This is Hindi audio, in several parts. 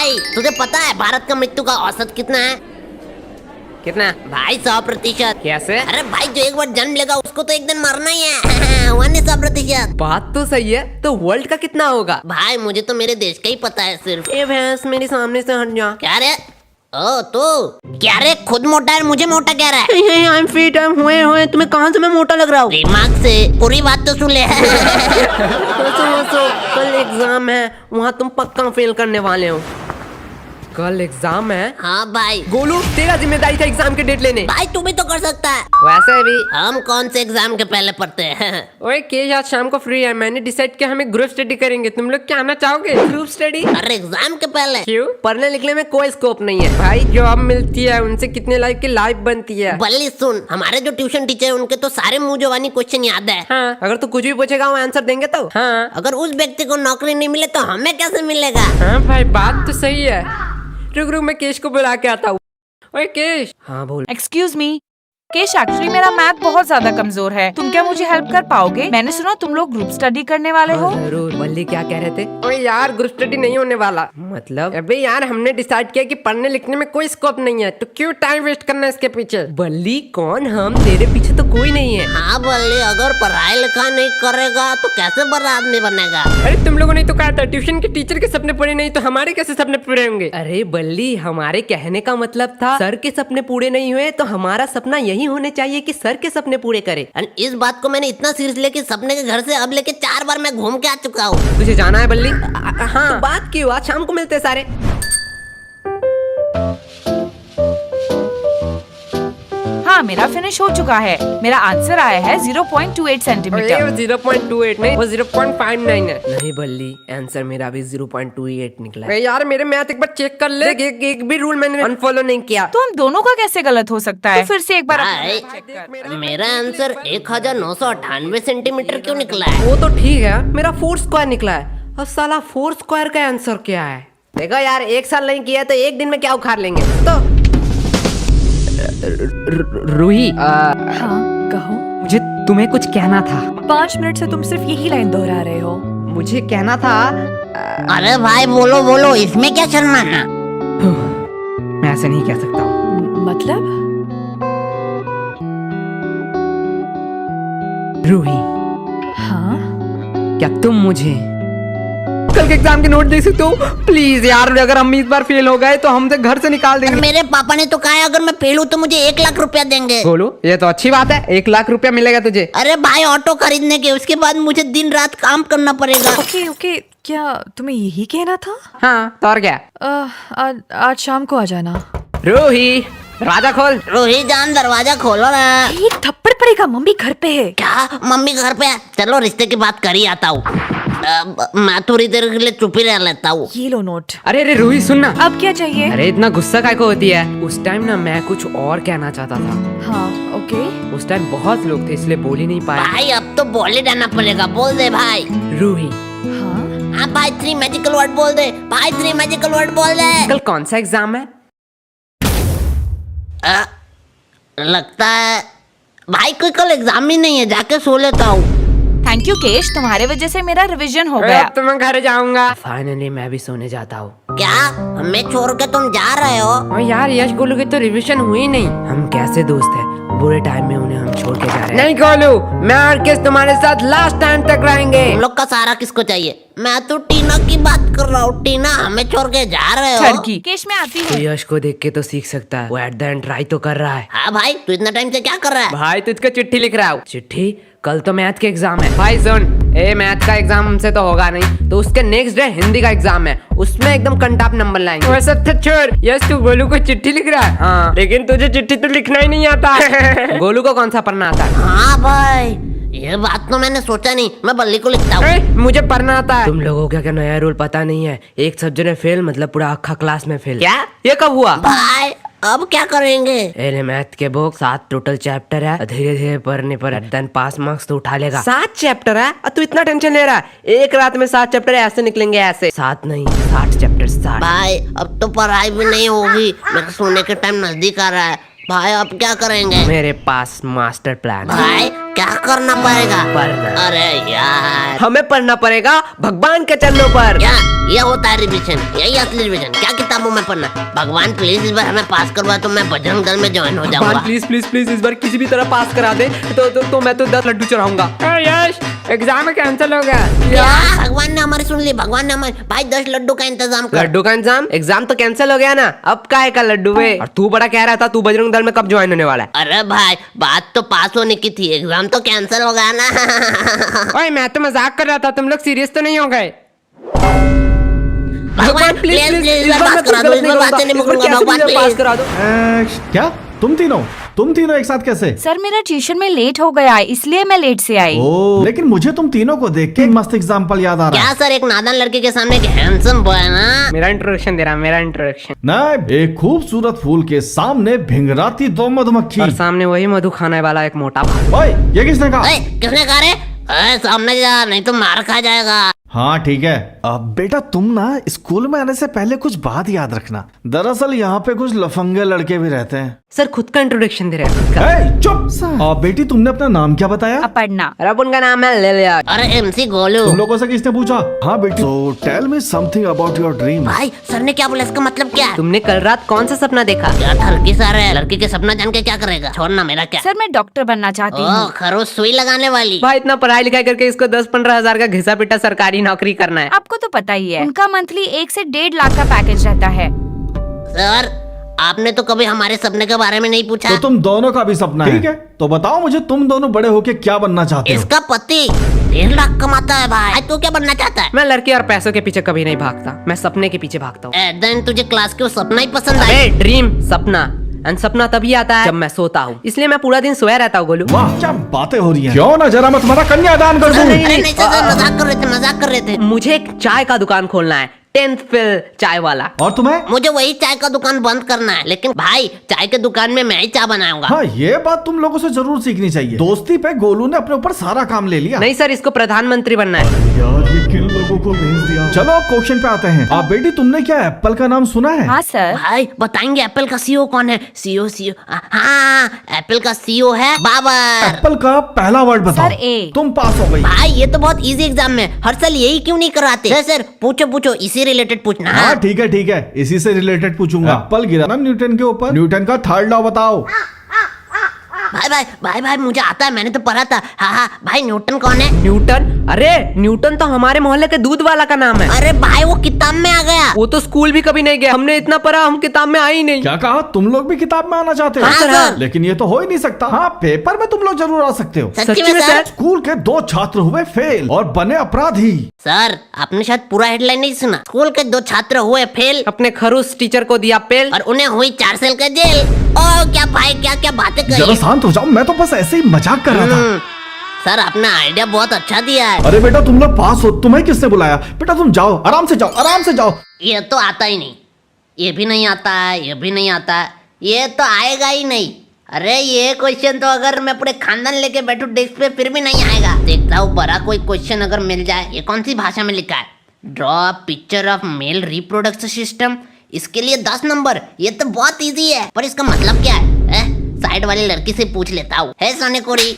भाई तुझे पता है भारत का मृत्यु का औसत कितना है? कितना? भाई 100%। कैसे? अरे भाई जो एक बार जन्म लेगा उसको तो एक दिन मरना ही है। 100%। बात तो सही है, तो वर्ल्ड का कितना होगा? भाई मुझे तो मेरे देश का ही पता है सिर्फ। ए भैंस मेरे सामने से हट जा। क्या रे? ओ तू क्या रे, खुद मोटा है मुझे मोटा कह रहा है? I am fit, I am हुए तुम्हें कहाँ से मैं मोटा लग रहा हूँ? दिमाग से पूरी बात तो सुन ले। हंसो, कल एग्जाम है, वहाँ तुम पक्का फेल करने वाले हो। कल एग्जाम है? हाँ भाई। गोलू तेरा जिम्मेदारी था एग्जाम के डेट लेने। भाई तू भी तो कर सकता है। वैसे भी हम कौन से एग्जाम के पहले पढ़ते हैं? ओए केश आज शाम को फ्री है, मैंने डिसाइड किया हमें ग्रुप स्टडी करेंगे। तुम लोग क्या आना चाहोगे? Group study? अरे एग्जाम के पहले? क्यों? पढ़ने लिखने में कोई स्कोप नहीं है भाई, जॉब मिलती है उनसे कितने लाइफ की लाइफ बनती है। बल्ली सुन, हमारे जो ट्यूशन टीचर है उनके तो सारे मुंह जवानी क्वेश्चन याद है। हाँ, अगर तू कुछ भी पूछेगा वो आंसर देंगे तो। हाँ अगर उस व्यक्ति को नौकरी नहीं मिले तो हमें कैसे मिलेगा? हाँ भाई बात तो सही है। रुक मैं केश को बुला के आता हूँ। ओए केश। हाँ बोल। एक्सक्यूज मी केश, एक्चुअली मेरा मैथ बहुत ज्यादा कमजोर है, तुम क्या मुझे हेल्प कर पाओगे? मैंने सुना तुम लोग ग्रुप स्टडी करने वाले हो। जरूर। बल्ली क्या कह रहे थे? ओए यार ग्रुप स्टडी नहीं होने वाला। मतलब? अबे यार हमने डिसाइड किया कि पढ़ने लिखने में कोई स्कोप नहीं है, तो क्यों टाइम वेस्ट करना इसके पीछे? बल्ली कौन हम? तेरे पीछे तो कोई नहीं है। हाँ बल्ली, अगर पढ़ाई लिखाई नहीं करेगा तो कैसे बड़ा आदमी बनेगा? अरे तुम लोगों ने तो कहा था ट्यूशन के टीचर के सपने पूरे नहीं तो हमारे कैसे सपने पूरे होंगे? अरे बल्ली हमारे कहने का मतलब था सर के सपने पूरे नहीं हुए तो हमारा सपना यही होने चाहिए कि सर के सपने पूरे करे। इस बात को मैंने इतना सीरियस लिया कि सपने के घर से अब लेके 4 बार मैं घूम के आ चुका हूँ। तुझे जाना है बल्ली? हाँ तो बात की हुआ, शाम को मिलते हैं सारे। हाँ मेरा फिनिश हो चुका है, मेरा आंसर आया है 0.28 सेंटीमीटर। 0.28 नहीं, वो 0.59 है। नहीं बल्ली आंसर मेरा भी 0.28 निकला है। यार मेरे मैथ एक बार चेक कर ले। एक भी रूल मैंने अनफॉलो नहीं किया। तो हम दोनों का कैसे गलत हो सकता है? तो फिर से एक बार भाई, मेरा आंसर 1998 सेंटीमीटर क्यों निकला है? वो तो ठीक है, मेरा 4 स्क्वायर निकला है। अब साला 4 स्क्वायर का आंसर क्या है? देखो यार एक साल नहीं किया तो एक दिन में क्या उखाड़ लेंगे। तो रूही हाँ कहो। मुझे तुम्हें कुछ कहना था। 5 मिनट से तुम सिर्फ यही लाइन दोहरा रहे हो। मुझे कहना था। अरे भाई बोलो बोलो, इसमें क्या शर्माना? मैं ऐसे नहीं कह सकता हूँ। मतलब? रूही हाँ क्या तुम मुझे कल के एग्जाम के नोट दे सकते हो? प्लीज यार, अगर हम इस बार फेल हो गए तो हमसे घर से निकाल देंगे। मेरे पापा ने तो कहा है अगर मैं फेल हूँ तो मुझे 1 लाख रुपया देंगे। बोलो ये तो अच्छी बात है, 1 लाख रुपया मिलेगा तुझे। अरे भाई ऑटो खरीदने के, उसके बाद मुझे दिन रात काम करना पड़ेगा। ओके ओके, क्या तुम्हें यही कहना था? हाँ तो और क्या? आज शाम को आ जाना। रूही दरवाजा खोल। रोही जान दरवाजा खोलो ना। एक थप्पड़ पड़ेगा, मम्मी घर पे है। क्या मम्मी घर पे है? चलो रिश्ते की बात कर ही आता हूँ। मैं थोड़ी देर के लिए चुप ही रह लेता हूँ। ये लो नोट। अरे रूही सुनना। अब क्या चाहिए? अरे इतना गुस्सा काय को होती है? उस टाइम ना मैं कुछ और कहना चाहता था। हाँ ओके। उस टाइम बहुत लोग थे इसलिए बोल ही नहीं पाया। भाई अब तो बोल ही देना पड़ेगा, बोल दे भाई। रूही हाँ भाई 3 मैजिकल वर्ड बोल दे भाई, 3 मैजिकल वर्ड बोल दे। कल कौन सा एग्जाम है? लगता है भाई कोई कल एग्जाम ही नहीं है, जाके सो लेता हूँ। थैंक यू केश, तुम्हारे वजह से मेरा रिवीजन हो अरे गया। अब तो मैं घर जाऊंगा। फाइनली मैं भी सोने जाता हूँ। क्या हमें छोड़ के तुम जा रहे हो? और यार यश गोलू की तो रिवीजन हुई नहीं। हम कैसे दोस्त हैं, बुरे टाइम में उन्हें हम छोड़ के जा रहे हैं। नहीं गोलू, मैं और किस तुम्हारे साथ लास्ट टाइम तक रहेंगे। तुम लोग का सहारा किसको चाहिए? मैं तो टीना की बात कर रहा हूँ। टीना हमें छोड़ के जा रहे हो? ठरकी केश मैं आती तो हूँ। यश को देख के तो सीख सकता है, वो एट द एंड ट्राई तो कर रहा है। हाँ भाई तू इतना टाइम से क्या कर रहा है? भाई तुझको चिट्ठी लिख रहा हूँ। चिट्ठी? कल तो मैथ के एग्जाम है। भाई सुन, मैथ का एग्जाम हमसे तो होगा नहीं, तो उसके नेक्स्ट डे हिंदी का एग्जाम है, उसमें एकदम कंटाप नंबर लाएंगे। वो सब तो छोड़, यस तू गोलू को चिट्ठी लिख रहा है। हाँ लेकिन तुझे चिट्ठी तो लिखना ही नहीं आता। गोलू को कौन सा पढ़ना आता है? हाँ भाई ये बात तो मैंने सोचा नहीं, मैं बल्ली को लिखता हूँ। मुझे पढ़ना आता है। तुम लोगों को क्या नया रूल पता नहीं है? एक सब्जेक्ट में फेल मतलब पूरा अक्खा क्लास में फेल। क्या? ये कब हुआ? भाई अब क्या करेंगे? मैथ के बुक 7 टोटल चैप्टर है, धीरे धीरे पढ़ने पर देन पास मार्क्स तो उठा लेगा। 7 चैप्टर है और तू इतना टेंशन ले रहा है? एक रात में 7 चैप्टर ऐसे निकलेंगे ऐसे। 7 नहीं 60 चैप्टर 60। भाई अब तो पढ़ाई भी नहीं होगी, मेरे सोने के टाइम नजदीक आ रहा है। भाई अब क्या करेंगे? मेरे पास मास्टर प्लान है। भाई क्या करना पड़ेगा? पढ़ना। अरे यार, हमें पढ़ना पड़ेगा भगवान के चरणों पर। क्या ये होता है रिविजन? यही असली रिविजन? क्या किताबों में पढ़ना? भगवान प्लीज इस बार हमें पास करवा, तो मैं बजरंग दल में ज्वाइन हो जाऊंगा। प्लीज प्लीज प्लीज इस बार किसी भी तरह पास करा दे तो मैं तो 10 लड्डू चढ़ाऊंगा। यश, एग्जाम कैंसिल हो गया। क्या? भगवान ने हमारी सुन ली, भगवान ने हमारी। भाई 10 लड्डू का इंतजाम कर। लड्डू का एग्जाम तो कैंसिल हो गया ना, अब काहे का लड्डू वे? और तू बड़ा कह रहा था तू बजरंग दल में कब ज्वाइन होने वाला है? अरे भाई, बात तो पास होने की थी, एग्जाम तो कैंसिल हो गया ना। ओए मैं तो मजाक कर रहा था, तुम लोग सीरियस तो नहीं हो गए? भगवान प्लीज प्लीज इस बार पास करा दो, इस बार बातें नहीं मुकरूंगा, भगवान पास प्लीज। करा दो। क्या तुम तीनों एक साथ कैसे? सर मेरा ट्यूशन में लेट हो गया है, इसलिए मैं लेट से आई। ओ, लेकिन मुझे तुम तीनों को देख के एक मस्त एग्जाम्पल याद आ रहा क्या है। सर, एक नादान लड़के के सामने एक हैंडसम बॉय है ना? मेरा इंट्रोडक्शन दे रहा, मेरा इंट्रोडक्शन। नहीं, एक खूबसूरत फूल के सामने भिंगराती दो मधुमक्खी। और सामने वही मधु खाने वाला एक मोटा भाई। ओए, ये किसने कहा? ओए, किसने कहा रे? ओए, सामने जा, नहीं तो मार खा जाएगा। हाँ ठीक है। अब बेटा तुम ना स्कूल में आने से पहले कुछ बात याद रखना। दरअसल यहाँ पे कुछ लफंगे लड़के भी रहते हैं। सर खुद का इंट्रोडक्शन दे रहे हैं, खुद का। ए, चुप। और बेटी तुमने अपना नाम क्या बताया? अपर्णा। और अब उनका नाम है लिलिया। अरे MC गोलू। तुम लोगों से किसने पूछा? हाँ बेटी, so tell me something about your dream। भाई सर ने क्या बोला, इसका मतलब क्या है? तुमने कल रात कौन सा सपना देखा? क्या ठरकी सर है, लड़की के सपना जान के क्या करेगा? छोड़ना, मेरा क्या? सर मैं डॉक्टर बनना चाहती ओ, हूँ। खरोच सुई लगाने वाली। भाई इतना पढ़ाई लिखाई करके इसको 10-15 हजार का घिसा पिटा सरकारी नौकरी करना है। आपको तो पता ही है, उनका मंथली 1 से 1.5 लाख का पैकेज रहता है। सर, आपने तो कभी हमारे सपने के बारे में नहीं पूछा। तो तुम दोनों का भी सपना है? ठीक है, तो बताओ मुझे, तुम दोनों बड़े होके क्या बनना चाहते हो? इसका पति 1.5 लाख कमाता है भाई, तू क्या बनना चाहता है? मैं लड़के और पैसों के पीछे कभी नहीं भागता, मैं सपने के पीछे भागता हूँ। देन तुझे क्लास के वो सपना ही पसंद आया? अरे ड्रीम, सपना। एंड सपना तभी आता है जब मैं सोता हूँ, इसलिए मैं पूरा दिन सोया रहता हूँ। गोलू, वाह, क्या बातें हो रही हैं। क्यों ना जरा मैं तुम्हारा कन्यादान कर दूं? अरे नहीं सर, मजाक कर रहे थे, मजाक कर रहे थे। मुझे एक चाय का दुकान खोलना है, 10th फेल चाय वाला। और तुम्हें? मुझे वही चाय का दुकान बंद करना है, लेकिन भाई चाय के दुकान में मैं ही चाय बनाऊंगा। हाँ, ये बात तुम लोगों से जरूर सीखनी चाहिए। दोस्ती पे गोलू ने अपने ऊपर सारा काम ले लिया। नहीं सर, इसको प्रधानमंत्री बनना है। यार, ये किन लोगों को भेज दिया? चलो क्वेश्चन पे आते हैं। आप बेटी, तुमने क्या एप्पल का नाम सुना है? हाँ सर। भाई बताएंगे एप्पल का CEO कौन है? CEO हाँ, एप्पल का CEO है बाबर। एप्पल का पहला वर्ड बताओ। Sir, A। तुम पास हो गई। भाई ये तो बहुत इजी एग्जाम में, हर साल यही क्यों नहीं कराते? सर पूछो, इसी रिलेटेड पूछना। हाँ ठीक है, इसी से रिलेटेड पूछूंगा। एप्पल गिरा ना न्यूटन के ऊपर, न्यूटन का थर्ड लॉ बताओ। भाई मुझे आता है, मैंने तो पढ़ा था। हाँ भाई, न्यूटन कौन है? न्यूटन? अरे न्यूटन तो हमारे मोहल्ले के दूध वाला का नाम है। अरे भाई वो किताब में आ गया। वो तो स्कूल भी कभी नहीं गया, हमने इतना पढ़ा, हम किताब में आए ही नहीं। क्या कहा? तुम लोग भी किताब में आना चाहते हो? हाँ, सर। लेकिन ये तो हो ही नहीं सकता। हाँ, पेपर में तुम लोग जरूर आ सकते हो। सच्ची में सर? स्कूल के 2 छात्र हुए फेल और बने अपराधी। सर आपने शायद पूरा हेडलाइन नहीं सुना। स्कूल के 2 छात्र हुए फेल अपने खरूस टीचर को दिया पेल और उन्हें हुई 4 साल का जेल। ओ क्या भाई, क्या बातें जरा करी। शांत हो जाओ, मैं तो बस ऐसे ही मजाक कर रहा था। सर आपने आइडिया बहुत अच्छा दिया है। अरे बेटा, तुम लोग पास हो, तुम्हें किसने बुलाया? बेटा तुम जाओ, आराम से जाओ। ये तो आता ही नहीं, ये भी नहीं आता है, ये भी नहीं आता है, ये तो आएगा ही नहीं। अरे ये क्वेश्चन तो अगर मैं पूरे खानदान लेके बैठूं डेस्क पे फिर भी नहीं आएगा। देखता हूँ बड़ा कोई क्वेश्चन अगर मिल जाए। ये कौन सी भाषा में लिखा है? Draw picture of male reproduction system, इसके लिए 10 नंबर। ये तो बहुत इजी है, पर इसका मतलब क्या है? साइड वाली लड़की से पूछ लेता हूँ। है सोने कोरी,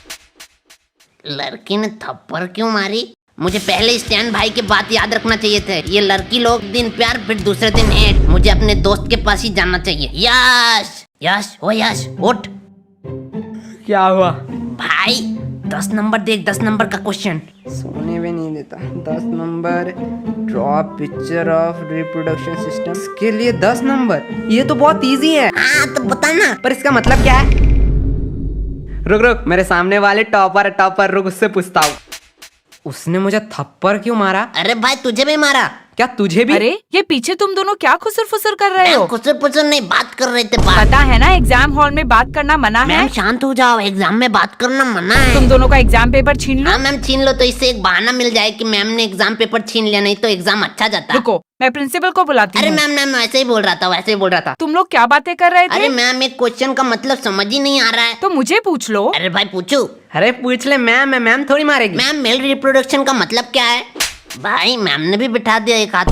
लड़की ने थप्पड़ क्यों मारी? मुझे पहले स्टैन भाई की बात याद रखना चाहिए थे। ये लड़की लोग दिन प्यार फिर दूसरे दिन हेट। मुझे अपने दोस्त के पास ही जाना चाहिए। यश उठ। क्या हुआ? भाई 10 नंबर देख, 10 नंबर का क्वेश्चन। सोने भी नहीं देता। 10 number, draw picture of reproduction system, इसके लिए 10 नंबर। ये तो बहुत इजी है। हाँ तो बता ना। पर इसका मतलब क्या है? रुक, मेरे सामने वाले टॉपर रुक, उससे पूछता हूँ। उसने मुझे थप्पड़ क्यों मारा? अरे भाई तुझे भी मारा। क्या तुझे भी? अरे ये पीछे तुम दोनों क्या खुसर फुसर कर रहे हो? कुछ नहीं, बात कर रहे थे। बात पता है ना एग्जाम हॉल में बात करना मना है। मैम शांत हो जाओ, एग्जाम में बात करना मना है। तुम दोनों का एग्जाम पेपर छीन लो। हाँ मैम छीन लो, तो इससे एक बहाना मिल जाए कि मैम ने एग्जाम पेपर छीन लिया, नहीं तो एग्जाम अच्छा जाता। रुको, मैं प्रिंसिपल को बुलाती अरे हूँ। मैम वैसे ही बोल रहा था। तुम लोग क्या बातें कर रहे थे? अरे मैम एक क्वेश्चन का मतलब समझ ही नहीं आ रहा है। तो मुझे पूछ लो। अरे भाई पूछू। अरे पूछ ले, मैम थोड़ी मारेगी। मैम मेल रिप्रोडक्शन का मतलब क्या है? भाई मैम ने भी बिठा दिया एक हाथ।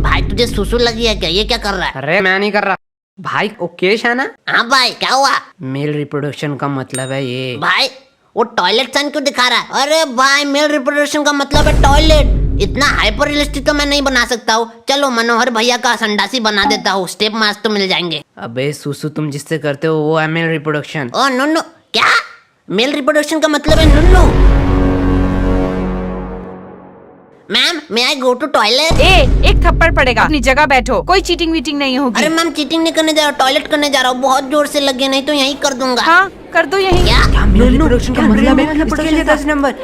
भाई तुझे सुसु लगी है क्या? ये क्या कर रहा है? अरे मैं नहीं कर रहा भाई, ओकेश है ना? हाँ भाई क्या हुआ? मेल रिप्रोडक्शन का मतलब है ये। भाई वो टॉयलेट साइन क्यों दिखा रहा है? अरे भाई, मेल रिप्रोडक्शन का मतलब है टॉयलेट। इतना हाइपर रियलिस्टिक तो मैं नहीं बना सकता हूँ। चलो मनोहर भैया का संडासी बना देता हूँ, स्टेप मार्क्स तो मिल जाएंगे। अबे सुसु, तुम जिससे करते हो वो है मेल रिप्रोडक्शन। ओ नुन्नू, क्या? मेल रिप्रोडक्शन का मतलब है नुन्नू। Ma'am, may I go to toilet? एक थप्पड़ पड़ेगा, अपनी जगह बैठो, कोई चीटिंग वीटिंग नहीं होगी। अरे मैम, चीटिंग नहीं करने जा रहा हूँ, टॉयलेट करने जा रहा हूँ। बहुत जोर से लगे, नहीं तो यहीं कर दूंगा। हाँ, कर दो यही। क्या? मेल रिप्रोडक्शन का मतलब है इसके लिए 10 नंबर।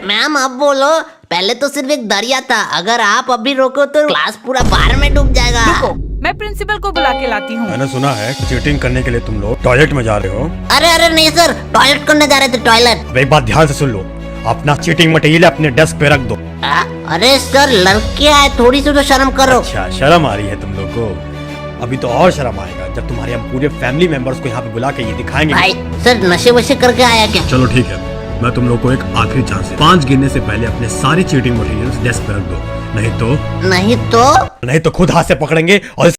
मैम अब बोलो। पहले तो सिर्फ एक दरिया था, अगर आप अभी रोको तो क्लास पूरा बाढ़ में डूब जाएगा। रुको, मैं प्रिंसिपल को बुला के लाती हूँ। मैंने सुना है चीटिंग करने के लिए तुम लोग टॉयलेट में जा रहे हो। अरे नहीं सर, टॉयलेट करने जा रहे थे, टॉयलेट। अब एक बात ध्यान से सुन लो, अपना चीटिंग मटेरियल अपने डेस्क पे रख दो। अरे सर, लड़के आए, थोड़ी सी तो शर्म करो। अच्छा, शर्म आ रही है तुम लोग को? अभी तो और शर्म आएगा जब तुम्हारे हम पूरे फैमिली मेंबर्स को यहाँ पे बुला के ये दिखाएंगे। भाई सर, नशे वशे करके आया क्या? चलो ठीक है, मैं तुम लोग को एक आखिरी चांस है। 5 गिनने से पहले अपने सारे चीटिंग मटेरियल्स डेस्क पे रख दो, नहीं तो नहीं तो खुद हाथ से पकड़ेंगे और